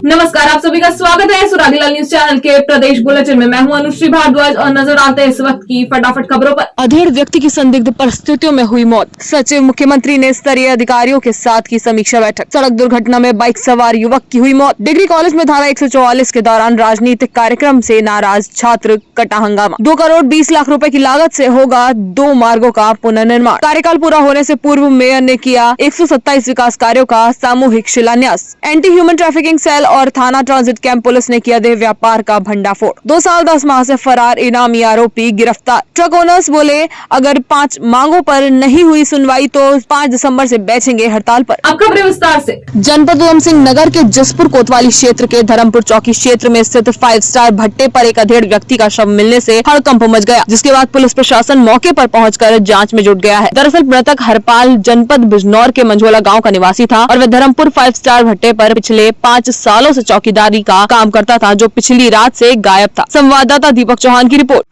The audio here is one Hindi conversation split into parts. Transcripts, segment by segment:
नमस्कार, आप सभी का स्वागत है सुरागीलाल न्यूज चैनल के प्रदेश बुलेटिन में। मैं हूं अनुश्री भारद्वाज और नजर आते हैं इस वक्त की फटाफट खबरों पर। अधेड़ व्यक्ति की संदिग्ध परिस्थितियों में हुई मौत। सचिव मुख्यमंत्री ने स्तरीय अधिकारियों के साथ की समीक्षा बैठक। सड़क दुर्घटना में बाइक सवार युवक की हुई मौत। डिग्री कॉलेज में धारा 144 के दौरान राजनीतिक कार्यक्रम से नाराज छात्र कटा हंगामा। 2 करोड़ 20 लाख रुपए की लागत से होगा 2 मार्गों का पुनर्निर्माण। कार्यकाल पूरा होने से पूर्व मेयर ने किया 127 विकास कार्यों का सामूहिक शिलान्यास। एंटी ह्यूमन ट्रैफिकिंग सेल और थाना ट्रांजिट कैंप पुलिस ने किया देह व्यापार का भंडाफोड़। 2 साल 10 माह से फरार इनामी आरोपी गिरफ्तार। ट्रक ओनर्स बोले अगर 5 मांगों पर नहीं हुई सुनवाई तो 5 दिसंबर से बैठेंगे हड़ताल पर। अब खबरें विस्तार से। जनपद उधम सिंह नगर के जसपुर कोतवाली क्षेत्र के धर्मपुर चौकी क्षेत्र में स्थित 5 स्टार भट्टे पर एक अधेड़ व्यक्ति का शव मिलने से हड़कंप मच गया, जिसके बाद पुलिस प्रशासन मौके पर पहुंचकर जांच में जुट गया है। दरअसल मृतक हरपाल जनपद बिजनौर के मंझोला गांव का निवासी था और वह धर्मपुर 5 स्टार भट्टे पर पिछले 5 सालों से चौकीदारी का काम करता था, जो पिछली रात से गायब था। संवाददाता दीपक चौहान की रिपोर्ट।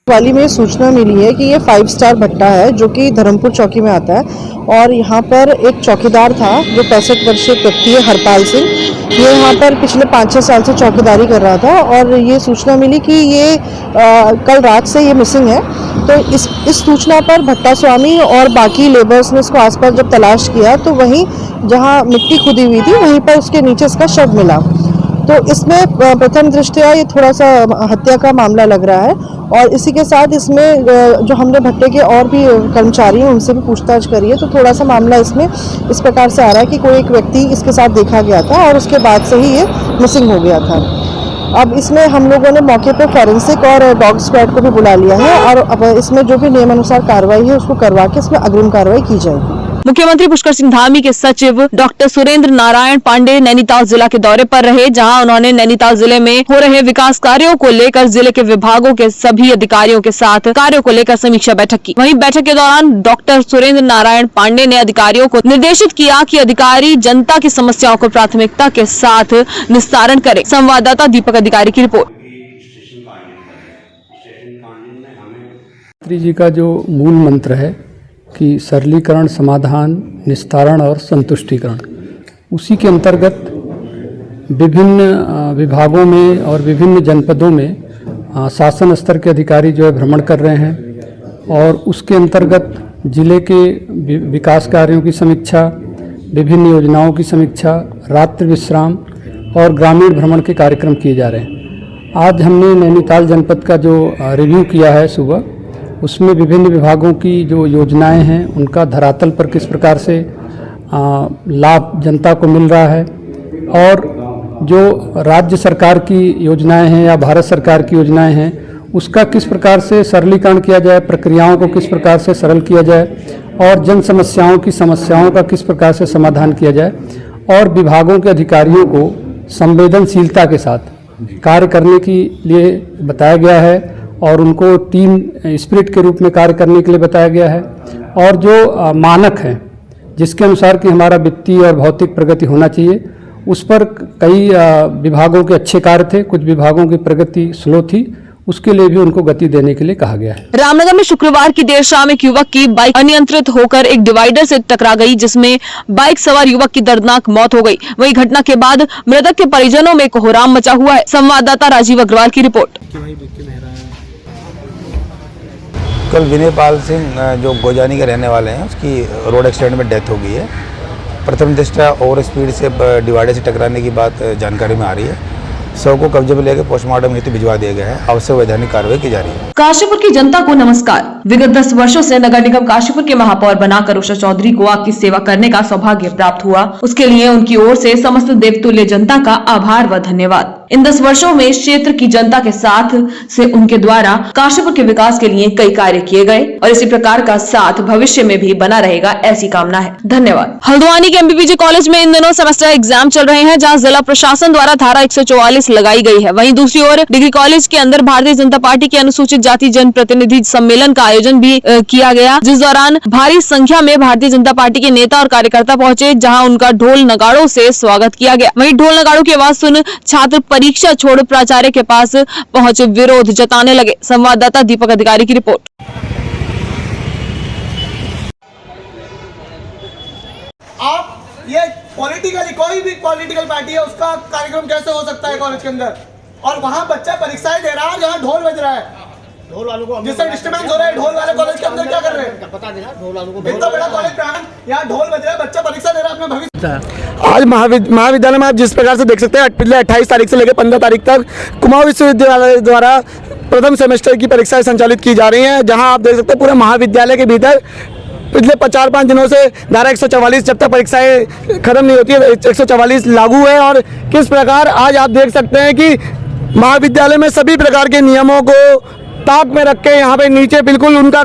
वाली में सूचना मिली है कि ये 5 स्टार भट्टा है जो कि धर्मपुर चौकी में आता है और यहाँ पर एक चौकीदार था जो 65 वर्षीय व्यक्ति है हरपाल सिंह। ये यहाँ पर पिछले 5-6 साल से चौकीदारी कर रहा था और ये सूचना मिली कि ये कल रात से ये मिसिंग है। तो इस सूचना पर भट्टा स्वामी और बाकी लेबर्स ने इसको आसपास जब तलाश किया तो वहीं जहाँ मिट्टी खुदी हुई थी वहीं पर उसके नीचे इसका शव मिला। तो इसमें प्रथम दृष्टया ये थोड़ा सा हत्या का मामला लग रहा है और इसी के साथ इसमें जो हमने भट्टे के और भी कर्मचारी हैं उनसे भी पूछताछ करी है तो थोड़ा सा मामला इसमें इस प्रकार से आ रहा है कि कोई एक व्यक्ति इसके साथ देखा गया था और उसके बाद से ही ये मिसिंग हो गया था। अब इसमें हम लोगों ने मौके पर फॉरेंसिक और डॉग स्क्वाड को भी बुला लिया है और अब इसमें जो भी नियमानुसार कार्रवाई है उसको करवा के इसमें अग्रिम कार्रवाई की जाएगी। मुख्यमंत्री पुष्कर सिंह धामी के सचिव डॉक्टर सुरेंद्र नारायण पांडे नैनीताल जिला के दौरे पर रहे, जहां उन्होंने नैनीताल जिले में हो रहे विकास कार्यों को लेकर जिले के विभागों के सभी अधिकारियों के साथ कार्यों को लेकर समीक्षा बैठक की। वहीं बैठक के दौरान डॉक्टर सुरेंद्र नारायण पांडे ने अधिकारियों को निर्देशित किया कि अधिकारी जनता की समस्याओं को प्राथमिकता के साथ निस्तारण करें। संवाददाता दीपक अधिकारी की रिपोर्ट। जी का जो मूल मंत्र है कि सरलीकरण, समाधान, निस्तारण और संतुष्टिकरण, उसी के अंतर्गत विभिन्न विभागों में और विभिन्न जनपदों में शासन स्तर के अधिकारी जो है भ्रमण कर रहे हैं और उसके अंतर्गत जिले के विकास कार्यों की समीक्षा, विभिन्न योजनाओं की समीक्षा, रात्रि विश्राम और ग्रामीण भ्रमण के कार्यक्रम किए जा रहे हैं। आज हमने नैनीताल जनपद का जो रिव्यू किया है सुबह, उसमें विभिन्न विभागों की जो योजनाएं हैं उनका धरातल पर किस प्रकार से लाभ जनता को मिल रहा है और जो राज्य सरकार की योजनाएं हैं या भारत सरकार की योजनाएं हैं उसका किस प्रकार से सरलीकरण किया जाए, प्रक्रियाओं को किस प्रकार से सरल किया जाए और जन समस्याओं का किस प्रकार से समाधान किया जाए और विभागों के अधिकारियों को संवेदनशीलता के साथ कार्य करने के लिए बताया गया है और उनको टीम स्पिरिट के रूप में कार्य करने के लिए बताया गया है और जो मानक हैं जिसके अनुसार कि हमारा वित्तीय और भौतिक प्रगति होना चाहिए, उस पर कई विभागों के अच्छे कार्य थे, कुछ विभागों की प्रगति स्लो थी, उसके लिए भी उनको गति देने के लिए कहा गया है। रामनगर में शुक्रवार की देर शाम एक युवक की बाइक अनियंत्रित होकर एक डिवाइडर से टकरा गई, जिसमें बाइक सवार युवक की दर्दनाक मौत हो गई। वहीं घटना के बाद मृतक के परिजनों में कोहराम मचा हुआ है। संवाददाता राजीव अग्रवाल की रिपोर्ट। कल विनय पाल सिंह जो गोजानी के रहने वाले हैं उसकी रोड एक्सीडेंट में डेथ हो गई है। प्रथम दृष्टया ओवर स्पीड से डिवाइडर से टकराने की बात जानकारी में आ रही है। शव को कब्जे में लेकर पोस्टमार्टम हेतु भिजवा दिया गया है। आवश्यक वैधानिक कार्रवाई की जा रही है। काशीपुर की जनता को नमस्कार। विगत 10 वर्षों से नगर निगम काशीपुर के महापौर बनाकर उषा चौधरी को आपकी सेवा करने का सौभाग्य प्राप्त हुआ। उसके लिए उनकी ओर से समस्त देवतुल्य जनता का आभार व धन्यवाद। इन 10 वर्षों में इस क्षेत्र की जनता के साथ से उनके द्वारा काशीपुर के विकास के लिए कई कार्य किए गए और इसी प्रकार का साथ भविष्य में भी बना रहेगा, ऐसी कामना है। धन्यवाद। हल्द्वानी के एमबीपीजी कॉलेज में इन दिनों सेमेस्टर एग्जाम चल रहे हैं, जहां जिला प्रशासन द्वारा धारा 144 लगाई गई है। वहीं दूसरी ओर डिग्री कॉलेज के अंदर भारतीय जनता पार्टी के अनुसूचित जाति जनप्रतिनिधि सम्मेलन का आयोजन भी किया गया, जिस दौरान भारी संख्या में भारतीय जनता पार्टी के नेता और कार्यकर्ता पहुंचे, जहां उनका ढोल नगाड़ों से स्वागत किया गया। वहीं ढोल नगाड़ों की आवाज सुन छात्र परीक्षा छोड़ प्राचार्य के पास पहुंच विरोध जताने लगे। संवाददाता दीपक अधिकारी की रिपोर्ट। आप ये पॉलिटिकली कोई भी पॉलिटिकल पार्टी है उसका कार्यक्रम कैसे हो सकता है कॉलेज के अंदर, और वहाँ बच्चा परीक्षाएं दे रहा है जहाँ ढोल बज रहा है, ढोल वालों को जिससे डिस्टर्बेंस हो रहा है। ढोल वाले कॉलेज के अंदर क्या कर रहे हैं, पता देना ढोल वालों को। इतना बड़ा कॉलेज प्रांगण यहाँ ढोल बज रहा है, बच्चा परीक्षा दे रहा है अपने भविष्य। आज महाविद्यालय में आप जिस प्रकार से देख सकते हैं, पिछले 28 तारीख से लेकर 15 तारीख तक कुमाऊं विश्वविद्यालय द्वारा प्रथम सेमेस्टर की परीक्षाएं संचालित की जा रही हैं, जहां आप देख सकते हैं पूरे महाविद्यालय के भीतर पिछले 4-5 दिनों से धारा 144 जब तक परीक्षाएं खत्म नहीं होती है 144 लागू है। और किस प्रकार आज आप देख सकते हैं कि महाविद्यालय में सभी प्रकार के नियमों को ताक में रख के यहाँ पे नीचे बिल्कुल उनका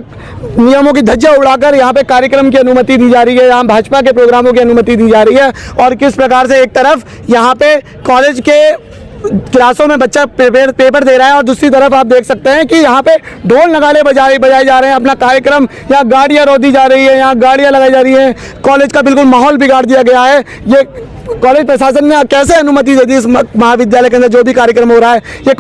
नियमों की धज्जियां उड़ाकर यहाँ पे कार्यक्रम की अनुमति दी जा रही है, यहाँ भाजपा के प्रोग्रामों की अनुमति दी जा रही है। और किस प्रकार से एक तरफ यहाँ पे कॉलेज के क्लासों में बच्चा पेपर दे रहा है और दूसरी तरफ आप देख सकते हैं कि यहाँ पे ढोल नगाड़े बजाए जा रहे हैं, अपना कार्यक्रम, यहाँ गाड़ियाँ रोधी जा रही है, यहाँ गाड़ियाँ लगाई जा रही हैं। कॉलेज का बिल्कुल माहौल बिगाड़ दिया गया है। ये कॉलेज प्रशासन ने कैसे अनुमति दे दी इस महाविद्यालय के अंदर जो भी कार्यक्रम हो रहा है। ये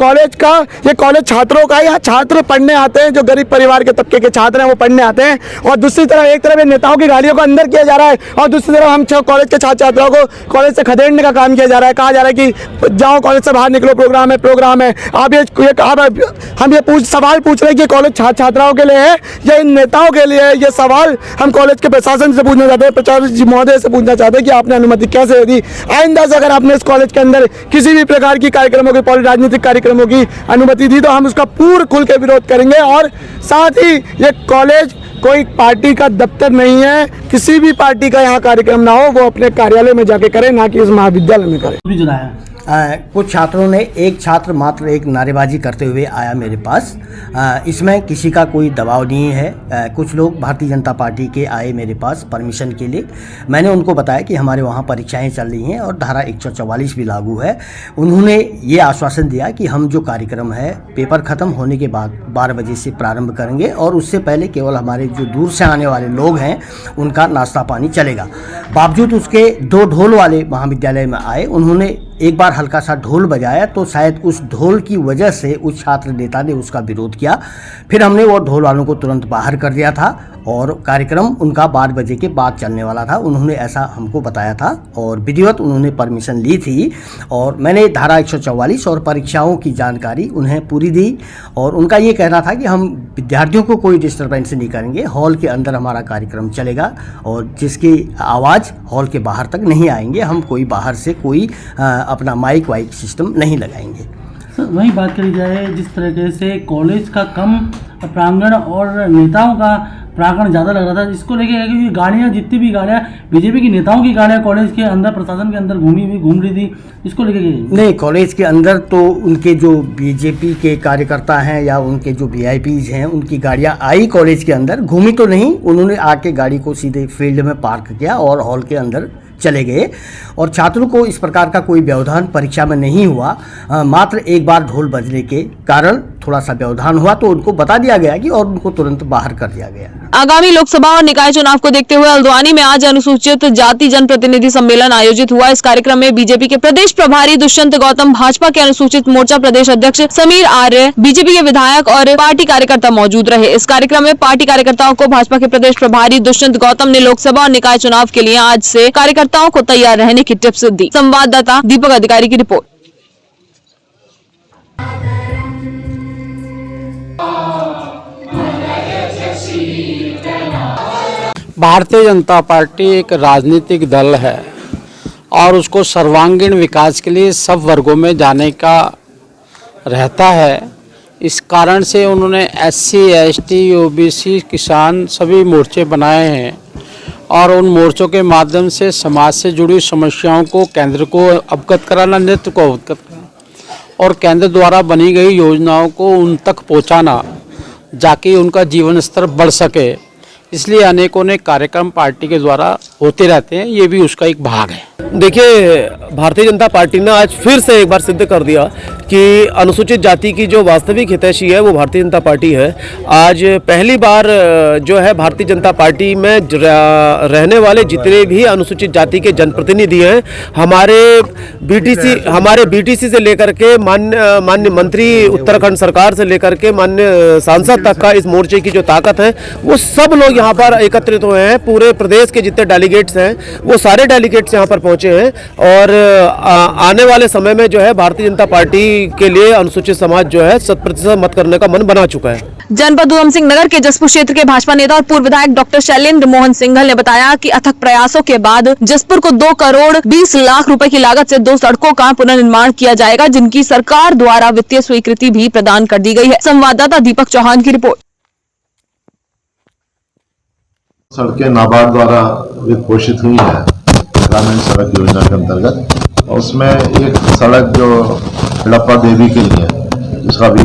कॉलेज छात्रों का है, यहाँ छात्र पढ़ने आते हैं, जो गरीब परिवार के तबके के छात्र हैं वो पढ़ने आते हैं। और दूसरी तरफ एक तरफ नेताओं की गाड़ियों को अंदर किया जा रहा है और दूसरी तरफ हम कॉलेज के छात्र छात्राओं को कॉलेज से खदेड़ने का काम किया जा रहा है। कहा जा रहा है कि जाओ कॉलेज से बाहर निकलो, प्रोग्राम है। हम ये सवाल पूछ रहे हैं कि कॉलेज छात्र छात्राओं के लिए है या इन नेताओं के लिए है। ये सवाल हम कॉलेज के प्रशासन से पूछना चाहते हैं, प्राचार्य जी महोदय से पूछना चाहते हैं कि आपने अनुमति कैसे दी। आइंदा से अगर आपने इस कॉलेज के अंदर किसी भी प्रकार की कार्यक्रमों की राजनीतिक कार्यक्रमों की अनुमति दी तो हम उसका पूर्ण खुल के विरोध करेंगे। और साथ ही ये कॉलेज कोई पार्टी का दफ्तर नहीं है, किसी भी पार्टी का यहाँ कार्यक्रम ना हो वो अपने कार्यालय में जाके करे, ना कि इस महाविद्यालय में करे। कुछ छात्रों ने एक छात्र मात्र एक नारेबाजी करते हुए आया मेरे पास। इसमें किसी का कोई दबाव नहीं है। कुछ लोग भारतीय जनता पार्टी के आए मेरे पास परमिशन के लिए। मैंने उनको बताया कि हमारे वहाँ परीक्षाएं चल रही हैं और धारा 144 भी लागू है। उन्होंने ये आश्वासन दिया कि हम जो कार्यक्रम है पेपर ख़त्म होने के बाद 12 बजे से प्रारंभ करेंगे और उससे पहले केवल हमारे जो दूर से आने वाले लोग हैं उनका नाश्ता पानी चलेगा। बावजूद उसके 2 ढोल वाले महाविद्यालय में आए। उन्होंने एक बार हल्का सा ढोल बजाया तो शायद उस ढोल की वजह से उस छात्र नेता ने उसका विरोध किया। फिर हमने वो ढोल वालों को तुरंत बाहर कर दिया था और कार्यक्रम उनका 12 बजे के बाद चलने वाला था। उन्होंने ऐसा हमको बताया था और विधिवत उन्होंने परमिशन ली थी और मैंने धारा 144 और परीक्षाओं की जानकारी उन्हें पूरी दी। और उनका ये कहना था कि हम विद्यार्थियों को कोई डिस्टर्बेंस नहीं करेंगे, हॉल के अंदर हमारा कार्यक्रम चलेगा और जिसकी आवाज़ हॉल के बाहर तक नहीं आएंगे। हम कोई बाहर से कोई अपना माइक वाइक सिस्टम नहीं लगाएंगे। सर वही बात करी जाए जिस तरीके से कॉलेज का कम प्रांगण और नेताओं का प्रांगण ज़्यादा लग रहा था, इसको लेके क्योंकि गाड़ियाँ जितनी भी गाड़ियाँ बीजेपी की नेताओं की गाड़ियाँ कॉलेज के अंदर प्रशासन के अंदर घूम रही थी, इसको लेके नहीं, कॉलेज के अंदर तो उनके जो बीजेपी के कार्यकर्ता हैं या उनके जो वीआईपीज हैं उनकी गाड़ियाँ आई कॉलेज के अंदर, घूमी तो नहीं। उन्होंने आके गाड़ी को सीधे फील्ड में पार्क किया और हॉल के अंदर चले गए और छात्रों को इस प्रकार का कोई व्यवधान परीक्षा में नहीं हुआ। मात्र एक बार ढोल बजने के कारण थोड़ा सा व्यवधान हुआ तो उनको बता दिया गया कि और उनको तुरंत बाहर कर दिया गया। आगामी लोकसभा और निकाय चुनाव को देखते हुए हल्द्वानी में आज अनुसूचित जाति जनप्रतिनिधि सम्मेलन आयोजित हुआ। इस कार्यक्रम में बीजेपी के प्रदेश प्रभारी दुष्यंत गौतम, भाजपा के अनुसूचित मोर्चा प्रदेश अध्यक्ष समीर आर्य, बीजेपी के विधायक और पार्टी कार्यकर्ता मौजूद रहे। इस कार्यक्रम में पार्टी कार्यकर्ताओं को भाजपा के प्रदेश प्रभारी दुष्यंत गौतम ने लोकसभा और निकाय चुनाव के लिए आज से कार्यकर्ताओं को तैयार रहने की टिप्स दी। संवाददाता दीपक अधिकारी की रिपोर्ट। भारतीय जनता पार्टी एक राजनीतिक दल है और उसको सर्वांगीण विकास के लिए सब वर्गों में जाने का रहता है। इस कारण से उन्होंने SC, ST, OBC, किसान सभी मोर्चे बनाए हैं और उन मोर्चों के माध्यम से समाज से जुड़ी समस्याओं को केंद्र को अवगत कराना, नेतृत्व को अवगत कराना और केंद्र द्वारा बनी गई योजनाओं को उन तक पहुंचाना ताकि उनका जीवन स्तर बढ़ सके। इसलिए अनेकों ने कार्यक्रम पार्टी के द्वारा होते रहते हैं, ये भी उसका एक भाग है। देखिए, भारतीय जनता पार्टी ने आज फिर से एक बार सिद्ध कर दिया कि अनुसूचित जाति की जो वास्तविक हितैषी है वो भारतीय जनता पार्टी है। आज पहली बार जो है भारतीय जनता पार्टी में रहने वाले जितने भी अनुसूचित जाति के जनप्रतिनिधि हैं, हमारे बीटीसी से लेकर के मान्य मंत्री, उत्तराखंड सरकार से लेकर के मान्य सांसद तक का इस मोर्चे की जो ताकत है वो सब लोग यहाँ पर एकत्रित हुए हैं। पूरे प्रदेश के जितने डेलीगेट्स हैं वो सारे डेलीगेट्स यहाँ पर पहुँचे हैं और आने वाले समय में जो है भारतीय जनता पार्टी के लिए अनुसूचित समाज जो है 100% मत करने का मन बना चुका है। जनपद उधम सिंह नगर के जसपुर क्षेत्र के भाजपा नेता और पूर्व विधायक डॉक्टर शैलेंद्र मोहन सिंघल ने बताया कि अथक प्रयासों के बाद जसपुर को 2 करोड़ 20 लाख रुपए की लागत से 2 सड़कों का पुनर्निर्माण किया जाएगा, जिनकी सरकार द्वारा वित्तीय स्वीकृति भी प्रदान कर दी गई है। संवाददाता दीपक चौहान की रिपोर्ट। सड़कें नाबार्ड द्वारा वित्त पोषित हुई है ग्रामीण सड़क योजना के अंतर्गत। उसमें एक सड़क जो हड़प्पा देवी के लिए, उसका भी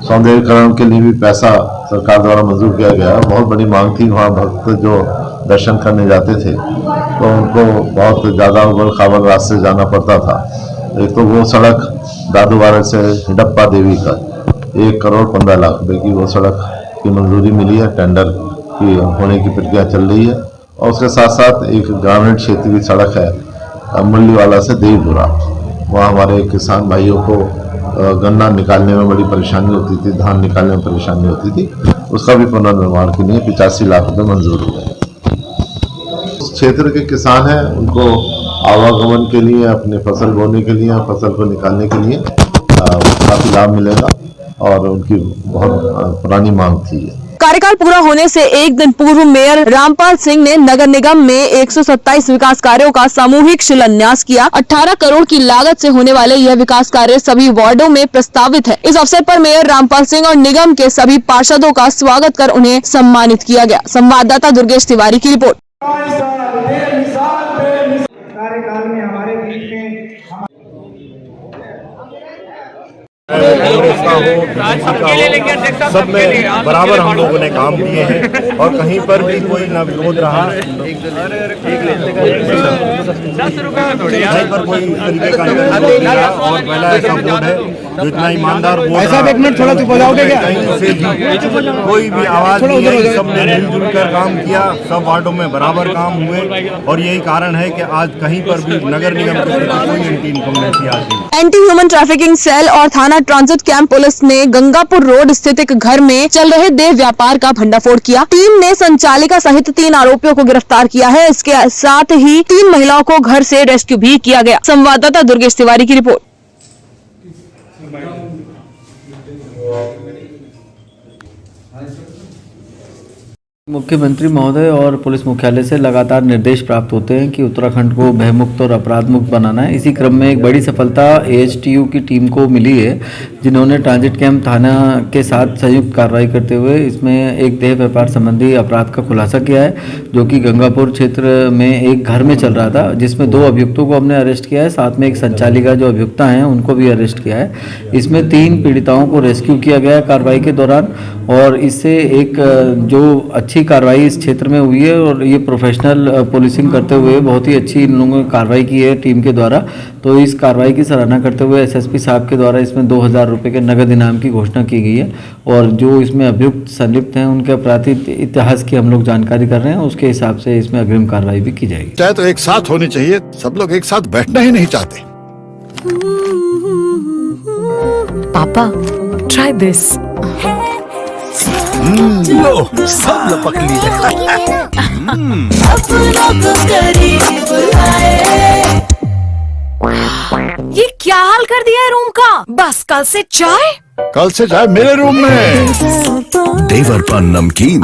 सौंदर्यीकरण के लिए भी पैसा सरकार द्वारा मंजूर किया गया। बहुत बड़ी मांग थी, वहाँ भक्त जो दर्शन करने जाते थे तो उनको बहुत ज़्यादा उबड़ खाबड़ रास्ते से जाना पड़ता था। एक तो वो सड़क दादूवाड़ा से हड़प्पा देवी का 1 करोड़ 15 लाख रुपए की वो सड़क की मंजूरी मिली है, टेंडर की होने की प्रक्रिया चल रही है। और उसके साथ साथ एक ग्रामीण क्षेत्र की सड़क है मुरलीवाला से देवपुरा, वहाँ हमारे किसान भाइयों को गन्ना निकालने में बड़ी परेशानी होती थी, धान निकालने में परेशानी होती थी, उसका भी पुनर्निर्माण के लिए 85 लाख रुपए मंजूर हुए हैं। उस क्षेत्र के किसान हैं, उनको आवागमन के लिए, अपने फसल बोने के लिए, फसल को निकालने के लिए काफी लाभ मिलेगा और उनकी बहुत पुरानी मांग थी। कार्यकाल पूरा होने से एक दिन पूर्व मेयर रामपाल सिंह ने नगर निगम में 127 विकास कार्यों का सामूहिक शिलान्यास किया। 18 करोड़ की लागत से होने वाले यह विकास कार्य सभी वार्डों में प्रस्तावित है। इस अवसर पर मेयर रामपाल सिंह और निगम के सभी पार्षदों का स्वागत कर उन्हें सम्मानित किया गया। संवाददाता दुर्गेश तिवारी की रिपोर्ट। सब में बराबर हम लोगों ने काम किए हैं और कहीं पर भी कोई ना विरोध रहा, कहीं पर कोई तरीके का नहीं रहा। और पहला ऐसा बोर्ड है जो इतना ईमानदार बोर्ड है, ऐसा 1 मिनट थोड़ा चुप हो जाओगे क्या? कोई भी आवाज नहीं आई, सबने मिलजुल कर काम किया, सब वार्डों में बराबर काम हुए और यही कारण है कि आज कहीं पर भी नगर निगम के प्रति कोई एंटी इनकम्बेंसी आती। एंटी ह्यूमन ट्रैफिकिंग सेल और थाना ट्रांजिट कैंप पुलिस ने गंगापुर रोड स्थित एक घर में चल रहे देह व्यापार का भंडाफोड़ किया। टीम ने संचालिका सहित 3 आरोपियों को गिरफ्तार किया है। इसके साथ ही 3 महिलाओं को घर से रेस्क्यू भी किया गया। संवाददाता दुर्गेश तिवारी की रिपोर्ट। मुख्यमंत्री महोदय और पुलिस मुख्यालय से लगातार निर्देश प्राप्त होते हैं कि उत्तराखंड को भयमुक्त और अपराध मुक्त बनाना है। इसी क्रम में एक बड़ी सफलता एएचटीयू की टीम को मिली है, जिन्होंने ट्रांजिट कैंप थाना के साथ संयुक्त कार्रवाई करते हुए इसमें एक देह व्यापार संबंधी अपराध का खुलासा किया है, जो कि गंगापुर क्षेत्र में एक घर में चल रहा था, जिसमें 2 अभियुक्तों को हमने अरेस्ट किया है। साथ में एक संचालिका जो अभियुक्ता हैं उनको भी अरेस्ट किया है। इसमें 3 पीड़िताओं को रेस्क्यू किया गया है कार्रवाई के दौरान और इससे एक जो अच्छी कार्रवाई इस क्षेत्र में हुई है और ये प्रोफेशनल पुलिसिंग करते हुए बहुत ही अच्छी इन लोगों ने कार्रवाई की है टीम के द्वारा। तो इस कार्रवाई की सराहना करते हुए एसएसपी साहब के द्वारा इसमें 2000 रुपये के नगद इनाम की घोषणा की गई है और जो इसमें अभियुक्त संलिप्त हैं उनके आपराधिक इतिहास की हम लोग जानकारी कर रहे हैं, उसके हिसाब से इसमें अग्रिम कार्रवाई भी की जाएगी। चाहे तो एक साथ होनी चाहिए, सब लोग एक साथ बैठना ही नहीं चाहते। पापा ट्राई दिस। लो सब पक ली ये क्या हाल कर दिया है रूम का? बस कल से चाय मेरे रूम में। देवर पान नमकीन।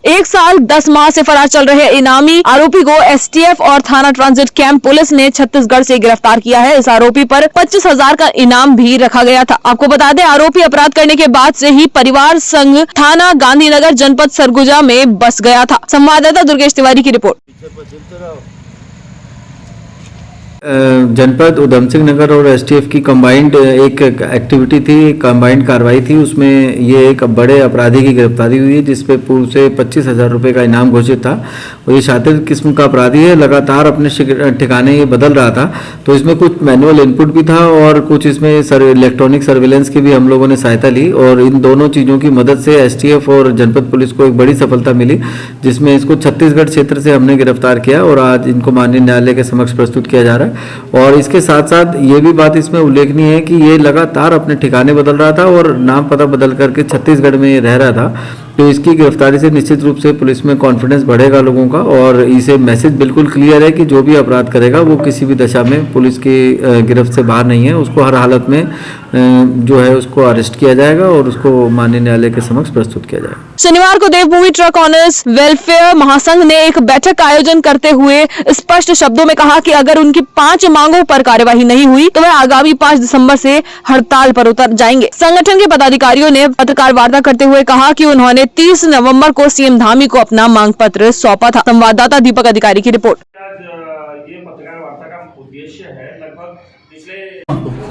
1 साल 10 माह से फरार चल रहे इनामी आरोपी को एसटीएफ और थाना ट्रांजिट कैंप पुलिस ने छत्तीसगढ़ से गिरफ्तार किया है। इस आरोपी पर 25,000 का इनाम भी रखा गया था। आपको बता दें, आरोपी अपराध करने के बाद से ही परिवार संघ थाना गांधीनगर जनपद सरगुजा में बस गया था। संवाददाता दुर्गेश तिवारी की रिपोर्ट। जनपद उधम सिंह नगर और एसटीएफ की कंबाइंड एक एक्टिविटी थी, कंबाइंड कार्रवाई थी। उसमें ये एक बड़े अपराधी की गिरफ्तारी हुई है, जिसपे पूर्व से 25,000 रुपये का इनाम घोषित था। और ये शातिर किस्म का अपराधी है, लगातार अपने ठिकाने ये बदल रहा था। तो इसमें कुछ मैनुअल इनपुट भी था और कुछ इसमें इलेक्ट्रॉनिक सर्विलेंस की भी हम लोगों ने सहायता ली, और इन दोनों चीज़ों की मदद से एसटीएफ और जनपद पुलिस को एक बड़ी सफलता मिली, जिसमें इसको छत्तीसगढ़ क्षेत्र से हमने गिरफ्तार किया और आज इनको माननीय न्यायालय के समक्ष प्रस्तुत किया जा रहा है। और इसके साथ साथ ये भी बात इसमें उल्लेखनीय है कि ये लगातार अपने ठिकाने बदल रहा था और नाम पता बदल करके छत्तीसगढ़ में रह रहा था। तो इसकी गिरफ्तारी से निश्चित रूप से पुलिस में कॉन्फिडेंस बढ़ेगा लोगों का, और इसे मैसेज बिल्कुल क्लियर है कि जो भी अपराध करेगा वो किसी भी दशा में पुलिस की गिरफ्त से बाहर नहीं है, उसको हर हालत में जो है उसको अरेस्ट किया जाएगा और उसको माननीय न्यायालय के समक्ष प्रस्तुत किया जाएगा। शनिवार को देवभूमि ट्रक ऑनर्स वेलफेयर महासंघ ने एक बैठक का आयोजन करते हुए स्पष्ट शब्दों में कहा कि अगर उनकी 5 मांगों पर कार्यवाही नहीं हुई तो वह आगामी 5 दिसंबर से हड़ताल पर उतर जाएंगे। संगठन के पदाधिकारियों ने पत्रकार वार्ता करते हुए कहा कि उन्होंने 30 नवंबर को सीएम धामी को अपना मांग पत्र सौंपा था। संवाददाता दीपक अधिकारी की रिपोर्ट।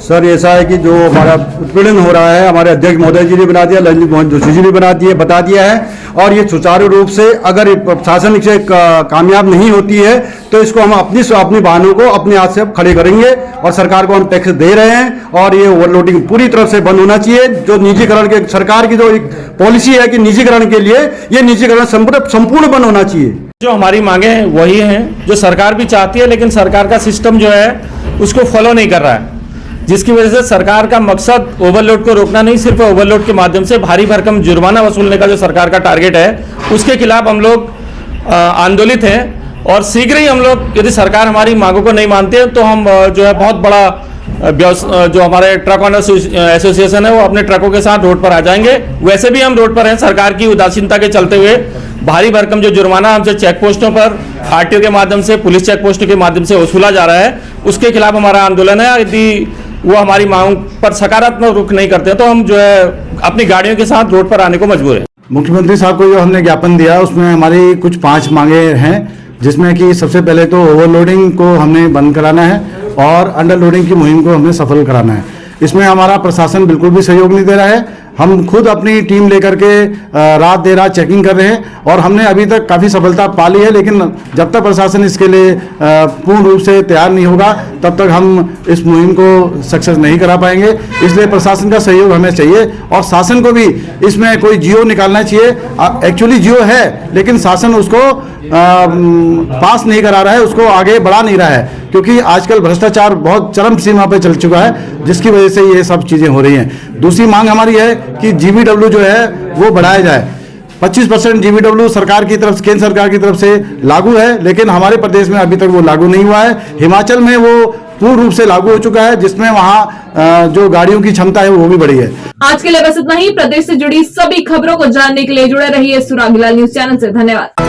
सर ऐसा है कि जो हमारा उत्पीड़न हो रहा है, हमारे अध्यक्ष महोदय जी ने बना दिया, रंजित मोहन जोशी जी ने बता दिया है, और ये सुचारू रूप से अगर प्रशासन से कामयाब नहीं होती है तो इसको हम अपनी वाहनों को अपने हाथ से खड़े करेंगे, और सरकार को हम टैक्स दे रहे हैं और ये ओवरलोडिंग पूरी तरह से बंद होना चाहिए। जो निजीकरण के सरकार की जो एक पॉलिसी है कि निजीकरण के लिए, ये निजीकरण संपूर्ण बंद होना चाहिए। जो हमारी मांगे वही हैं जो सरकार भी चाहती है, लेकिन सरकार का सिस्टम जो है उसको फॉलो नहीं कर रहा है, जिसकी वजह से सरकार का मकसद ओवरलोड को रोकना नहीं, सिर्फ ओवरलोड के माध्यम से भारी भरकम जुर्माना वसूलने का जो सरकार का टारगेट है उसके खिलाफ हम लोग आंदोलित हैं। और शीघ्र ही हम लोग, यदि सरकार हमारी मांगों को नहीं मानते हैं तो हम जो है बहुत बड़ा जो हमारे ट्रक ऑनर्स एसोसिएशन है वो अपने ट्रकों के साथ रोड पर आ जाएंगे। वैसे भी हम रोड पर हैं, सरकार की उदासीनता के चलते हुए भारी भरकम जो जुर्माना हमसे चेक पोस्टों पर आरटीओ के माध्यम से, पुलिस चेक पोस्टों के माध्यम से वसूला जा रहा है, उसके खिलाफ हमारा आंदोलन है। यदि वो हमारी मांग पर सकारात्मक रुख नहीं करते तो हम जो है अपनी गाड़ियों के साथ रोड पर आने को मजबूर हैं। मुख्यमंत्री साहब को जो हमने ज्ञापन दिया उसमें हमारी कुछ 5 मांगे हैं, जिसमें कि सबसे पहले तो ओवरलोडिंग को हमने बंद कराना है और अंडरलोडिंग की मुहिम को हमने सफल कराना है। इसमें हमारा प्रशासन बिल्कुल भी सहयोग नहीं दे रहा है। हम खुद अपनी टीम लेकर के रात देर रात चेकिंग कर रहे हैं और हमने अभी तक काफ़ी सफलता पा ली है, लेकिन जब तक प्रशासन इसके लिए पूर्ण रूप से तैयार नहीं होगा तब तक हम इस मुहिम को सक्सेस नहीं करा पाएंगे। इसलिए प्रशासन का सहयोग हमें चाहिए और शासन को भी इसमें कोई जियो निकालना चाहिए। एक्चुअली जियो है लेकिन शासन उसको पास नहीं करा रहा है, उसको आगे बढ़ा नहीं रहा है, क्योंकि आजकल भ्रष्टाचार बहुत चरम सीमा पर चल चुका है, जिसकी वजह से ये सब चीज़ें हो रही हैं। दूसरी मांग हमारी है कि जीवीडब्ल्यू जो है वो बढ़ाया जाए। 25% जीवीडब्ल्यू सरकार की तरफ, केंद्र सरकार की तरफ से लागू है, लेकिन हमारे प्रदेश में अभी तक वो लागू नहीं हुआ है। हिमाचल में वो पूर्ण रूप से लागू हो चुका है, जिसमें वहाँ जो गाड़ियों की क्षमता है वो भी बढ़ी है। आज के लिए बस इतना ही। प्रदेश से जुड़ी सभी खबरों को जानने के लिए जुड़े रहिए सुरागीलाल न्यूज चैनल से। धन्यवाद।